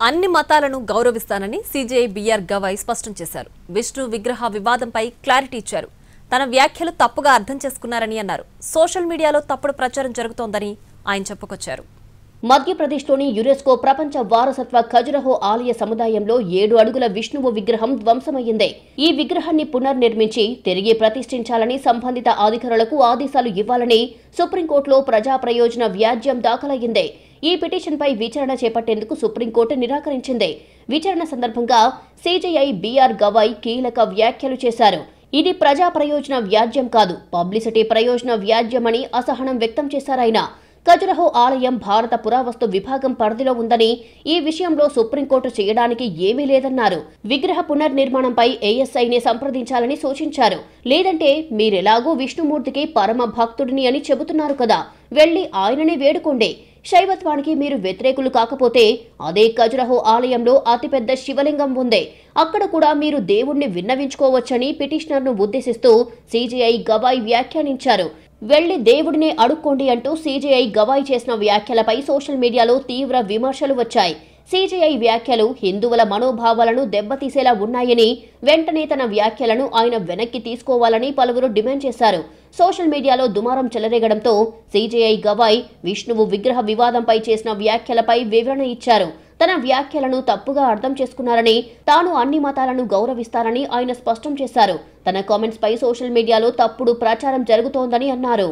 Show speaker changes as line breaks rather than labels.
అన్ని మతాలను గౌరవిస్తానని సీజేఐ బిఆర్ గవాయ్ స్పష్టం చేశారు. విష్ణు విగ్రహ వివాదంపై క్లారిటీ ఇచ్చారు. తన వ్యాఖ్యలు తప్పుగా అర్థం చేసుకున్నారని అన్నారు. సోషల్ మీడియాలో తప్పుడు ప్రచారం జరుగుతోందని ఆయన చెప్పుకొచ్చారు.
మధ్యప్రదేశ్లోని యునెస్కో ప్రపంచ వారసత్వ ఖజురహో ఆలయ సముదాయంలో 7 అడుగుల విష్ణువు విగ్రహం ధ్వంసమయ్యింది. ఈ విగ్రహాన్ని పునర్నిర్మించి తిరిగి ప్రతిష్ఠించాలని సంబంధిత అధికారులకు ఆదేశాలు ఇవ్వాలని సుప్రీంకోర్టులో ప్రజా ప్రయోజన వ్యాజ్యం దాఖలయ్యింది. ఈ పిటిషన్పై విచారణ చేపట్టేందుకు సుప్రీంకోర్టు నిరాకరించింది. విచారణ సందర్భంగా సీజేఐ బిఆర్ గవాయ్ కీలక వ్యాఖ్యలు చేశారు. ఇది ప్రజా ప్రయోజన వ్యాజ్యం కాదు, పబ్లిసిటీ ప్రయోజన వ్యాజ్యమని అసహనం వ్యక్తం చేశారాయన. ఖజురహో ఆలయం భారత పురావస్తు విభాగం పరిధిలో ఉందని, ఈ విషయంలో సుప్రీంకోర్టు చేయడానికి ఏమీ లేదన్నారు. విగ్రహ పునర్నిర్మాణంపై ఏఎస్ఐని సంప్రదించాలని సూచించారు. లేదంటే మీరెలాగూ విష్ణుమూర్తికి పరమ భక్తుడిని అని చెబుతున్నారు కదా, వెళ్లి ఆయననే వేడుకోండి. శైవత్వానికి మీరు వ్యతిరేకులు కాకపోతే అదే ఖజురహో ఆలయంలో అతిపెద్ద శివలింగం ఉంది, అక్కడ కూడా మీరు దేవుణ్ణి విన్నవించుకోవచ్చని పిటిషనర్ను ఉద్దేశిస్తూ సీజేఐ గవాయ్ వ్యాఖ్యానించారు. వెళ్లి దేవుడినే అడుక్కోండి అంటూ సీజేఐ గవాయ్ చేసిన వ్యాఖ్యలపై సోషల్ మీడియాలో తీవ్ర విమర్శలు వచ్చాయి. సీజేఐ వ్యాఖ్యలు హిందువుల మనోభావాలను దెబ్బతీసేలా ఉన్నాయని, వెంటనే తన వ్యాఖ్యలను ఆయన వెనక్కి తీసుకోవాలని పలువురు డిమాండ్ చేశారు. సోషల్ మీడియాలో దుమారం చెలరేగడంతో సీజేఐ గవాయ్ విష్ణువు విగ్రహ వివాదంపై చేసిన వ్యాఖ్యలపై వివరణ ఇచ్చారు. తన వ్యాఖ్యలను తప్పుగా అర్థం చేసుకున్నారని, తాను అన్ని మతాలను గౌరవిస్తానని ఆయన స్పష్టం చేశారు. తన కామెంట్స్ పై సోషల్ మీడియాలో తప్పుడు ప్రచారం జరుగుతోందని అన్నారు.